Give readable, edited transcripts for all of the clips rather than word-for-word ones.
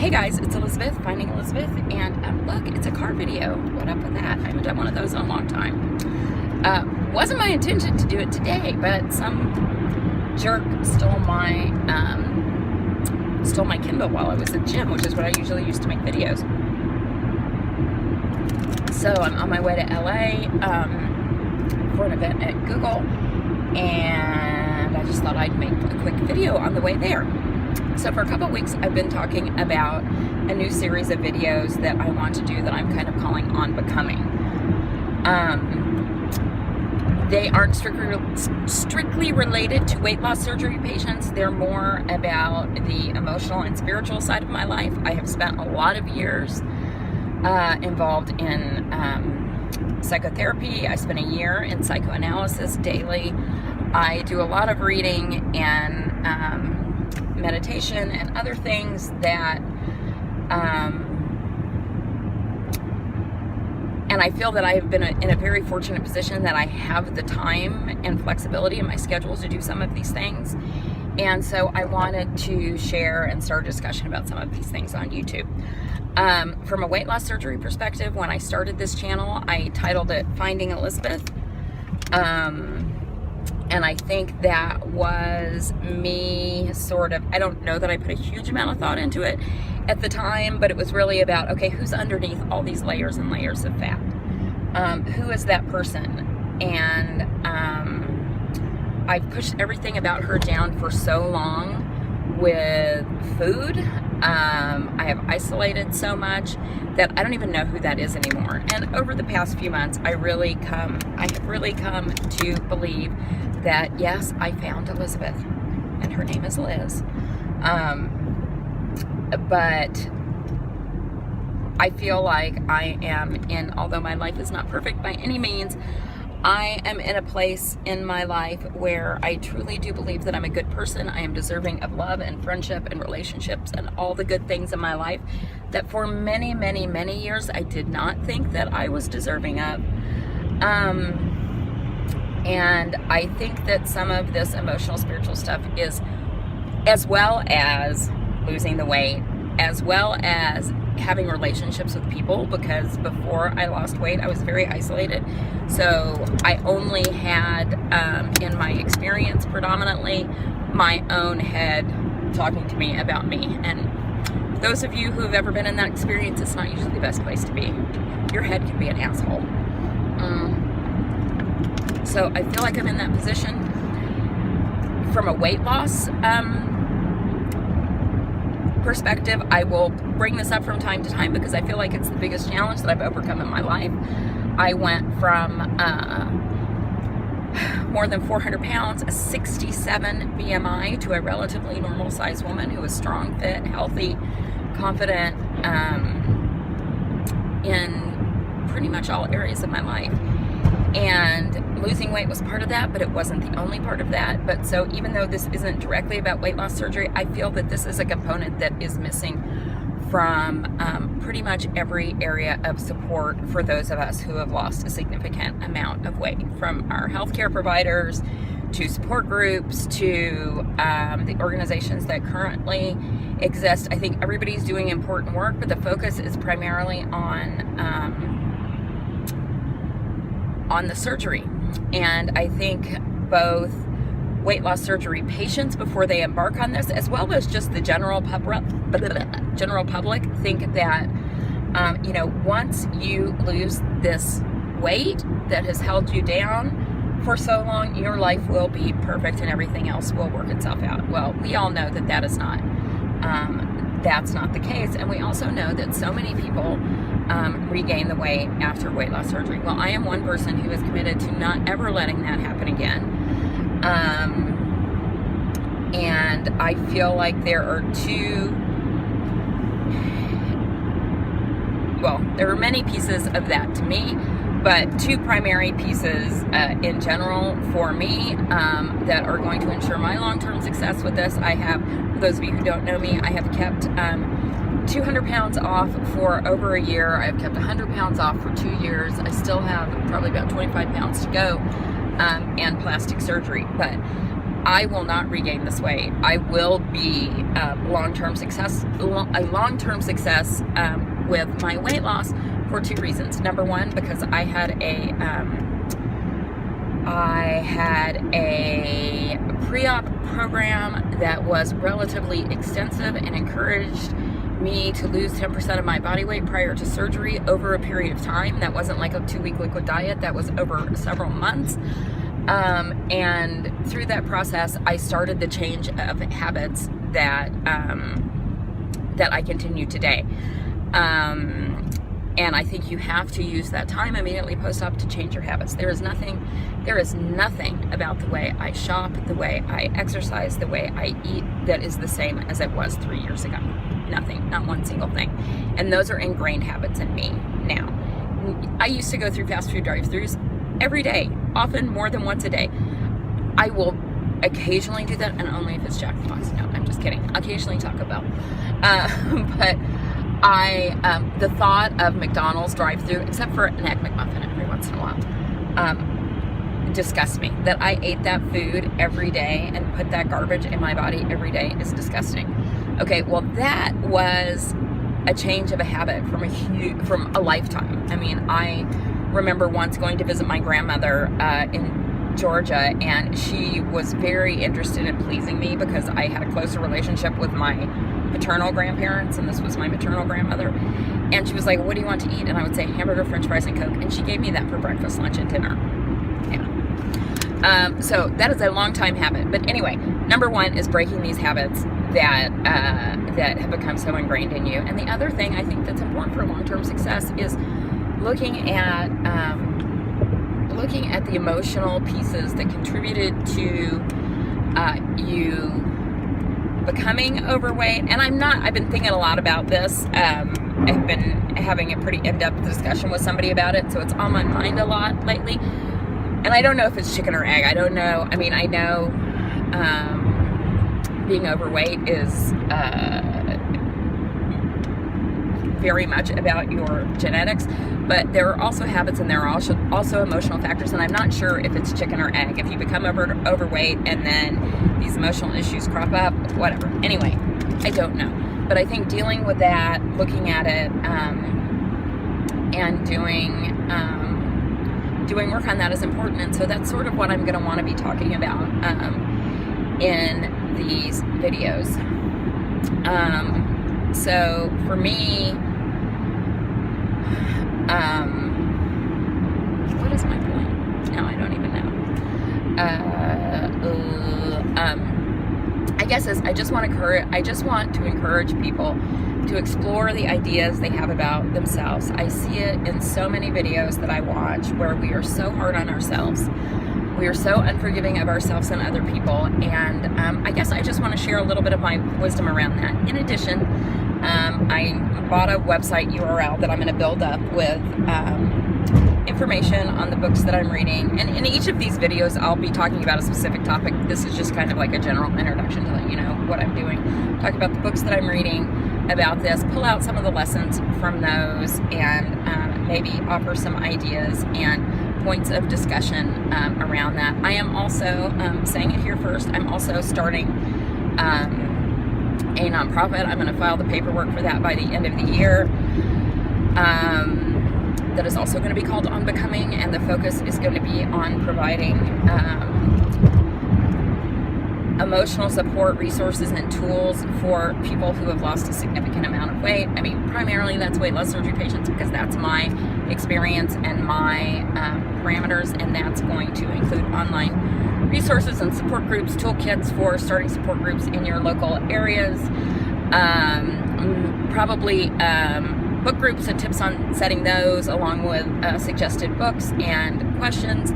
Hey guys, it's Elizabeth, Finding Elizabeth, and look, it's a car video. What up with that? I haven't done one of those in a long time. Wasn't my intention to do it today, but some jerk stole my Kindle while I was at the gym, which is what I usually use to make videos. So I'm on my way to LA for an event at Google, and I just thought I'd make a quick video on the way there. So for a couple of weeks, I've been talking about a new series of videos that I want to do that I'm kind of calling On Becoming. They aren't strictly related to weight loss surgery patients. They're more about the emotional and spiritual side of my life. I have spent a lot of years involved in psychotherapy. I spent a year in psychoanalysis daily. I do a lot of reading and meditation and other things that and I feel that I have been in a very fortunate position that I have the time and flexibility in my schedule to do some of these things. And so I wanted to share and start a discussion about some of these things on YouTube. From a weight loss surgery perspective, when I started this channel, I titled it Finding Elizabeth. And I think that was me sort of, I don't know that I put a huge amount of thought into it at the time, but it was really about, okay, who's underneath all these layers and layers of fat? Who is that person? And I've pushed everything about her down for so long with food. I have isolated so much that I don't even know who that is anymore. And over the past few months, I have really come to believe that yes, I found Elizabeth, and her name is Liz. But I feel like I am although my life is not perfect by any means, I am in a place in my life where I truly do believe that I'm a good person. I am deserving of love and friendship and relationships and all the good things in my life that for many, many, many years I did not think that I was deserving of. And I think that some of this emotional, spiritual stuff is, as well as losing the weight, as well as having relationships with people, because before I lost weight, I was very isolated. So I only had, in my experience, predominantly my own head talking to me about me. And those of you who have ever been in that experience, it's not usually the best place to be. Your head can be an asshole. So I feel like I'm in that position. From a weight loss perspective, I will bring this up from time to time because I feel like it's the biggest challenge that I've overcome in my life. I went from more than 400 pounds, a 67 BMI, to a relatively normal sized woman who was strong, fit, healthy, confident in pretty much all areas of my life. And losing weight was part of that, but it wasn't the only part of that. But so even though this isn't directly about weight loss surgery, I feel that this is a component that is missing from pretty much every area of support for those of us who have lost a significant amount of weight, from our healthcare providers to support groups to the organizations that currently exist. I think everybody's doing important work, but the focus is primarily on the surgery. And I think both weight loss surgery patients, before they embark on this, as well as just the general public think that once you lose this weight that has held you down for so long, your life will be perfect and everything else will work itself out. Well, we all know that that is not that's not the case. And we also know that so many people regain the weight after weight loss surgery. Well, I am one person who is committed to not ever letting that happen again. And I feel like there are there are many pieces of that to me, but two primary pieces in general for me that are going to ensure my long-term success with this. I have, for those of you who don't know me, I have kept 200 pounds off for over a year. I've kept 100 pounds off for 2 years. I still have probably about 25 pounds to go, and plastic surgery. But I will not regain this weight. I will be a long-term success with my weight loss for two reasons. Number one, because I had a pre-op program that was relatively extensive and encouraged me to lose 10% of my body weight prior to surgery over a period of time. That wasn't like a 2-week liquid diet. That was over several months. And through that process, I started the change of habits that I continue today. And I think you have to use that time immediately post-op to change your habits. There is nothing about the way I shop, the way I exercise, the way I eat that is the same as it was 3 years ago. Nothing, not one single thing. And those are ingrained habits in me now. I used to go through fast food drive-thrus every day, often more than once a day. I will occasionally do that, and only if it's Jack in the Box. No, I'm just kidding. Occasionally Taco Bell. But the thought of McDonald's drive-thru, except for an Egg McMuffin every once in a while, disgusts me. That I ate that food every day and put that garbage in my body every day is disgusting. Okay, well, that was a change of a habit from a lifetime. I mean, I remember once going to visit my grandmother in Georgia, and she was very interested in pleasing me because I had a closer relationship with my paternal grandparents, and this was my maternal grandmother. And she was like, "What do you want to eat?" And I would say hamburger, french fries, and Coke. And she gave me that for breakfast, lunch, and dinner. Yeah. So that is a long time habit. But anyway, number one is breaking these habits that have become so ingrained in you. And the other thing I think that's important for long-term success is looking at the emotional pieces that contributed to you becoming overweight. And I've been thinking a lot about this. I've been having a pretty in-depth discussion with somebody about it, so it's on my mind a lot lately. And I don't know if it's chicken or egg. I don't know. I mean, I know being overweight is very much about your genetics, but there are also habits and there are also emotional factors, and I'm not sure if it's chicken or egg. If you become overweight and then these emotional issues crop up, whatever. Anyway, I don't know. But I think dealing with that, looking at it, and doing work on that is important. And so that's sort of what I'm going to want to be talking about in these videos. So for me, what is my point? No, I don't even know. I guess I just want to encourage people to explore the ideas they have about themselves. I see it in so many videos that I watch where we are so hard on ourselves. We are so unforgiving of ourselves and other people. And I guess I just want to share a little bit of my wisdom around that. In addition, I bought a website URL that I'm going to build up with information on the books that I'm reading. And in each of these videos, I'll be talking about a specific topic. This is just kind of like a general introduction to let you know what I'm doing. Talk about the books that I'm reading about this, pull out some of the lessons from those, and maybe offer some ideas and points of discussion around that. I am also, saying it here first, I'm also starting a nonprofit. I'm going to file the paperwork for that by the end of the year. That is also going to be called On Becoming, and the focus is going to be on providing emotional support resources and tools for people who have lost a significant amount of weight. I mean, primarily that's weight loss surgery patients, because that's my experience and my parameters, and that's going to include online resources and support groups, toolkits for starting support groups in your local areas, probably book groups and tips on setting those, along with suggested books and questions.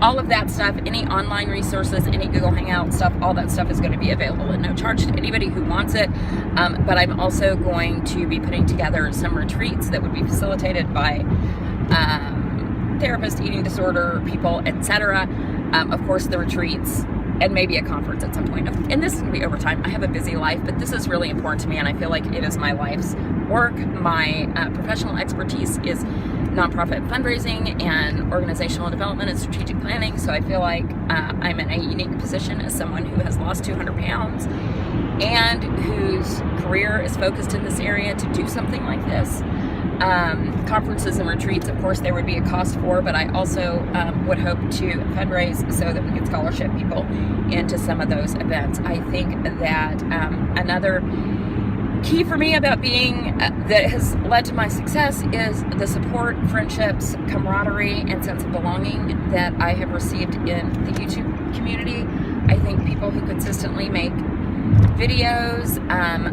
All of that stuff, any online resources, any Google Hangout stuff, all that stuff is going to be available at no charge to anybody who wants it. But I'm also going to be putting together some retreats that would be facilitated by therapists, eating disorder people, etc. Of course, the retreats, and maybe a conference at some point. And this is going to be over time. I have a busy life, but this is really important to me, and I feel like it is my life's work. My professional expertise is nonprofit fundraising and organizational development and strategic planning. So I feel like I'm in a unique position as someone who has lost 200 pounds and whose career is focused in this area to do something like this. Conferences and retreats, of course, there would be a cost for, but I also would hope to fundraise so that we could scholarship people into some of those events. I think that another key for me about being that has led to my success is the support, friendships, camaraderie, and sense of belonging that I have received in the YouTube community. I think people who consistently make videos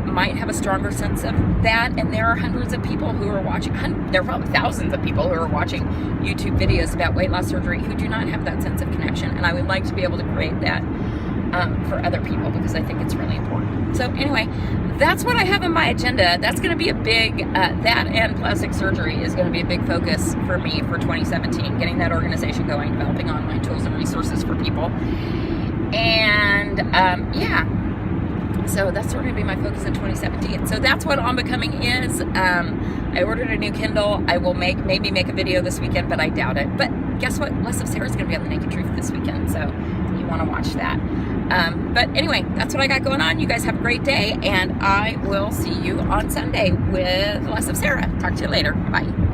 might have a stronger sense of that, and there are hundreds of people who are watching, there are probably thousands of people who are watching YouTube videos about weight loss surgery who do not have that sense of connection, and I would like to be able to create that for other people because I think it's really important. So anyway, that's what I have on my agenda. That's going to be a big, that and plastic surgery is going to be a big focus for me for 2017, getting that organization going, developing online tools and resources for people. And yeah, so that's sort of going to be my focus in 2017. So that's what On Becoming is. I ordered a new Kindle. I will maybe make a video this weekend, but I doubt it. But guess what? Less of Sarah's going to be on The Naked Truth this weekend, so you want to watch that. But anyway, that's what I got going on. You guys have a great day, and I will see you on Sunday with Less of Sarah. Talk to you later. Bye.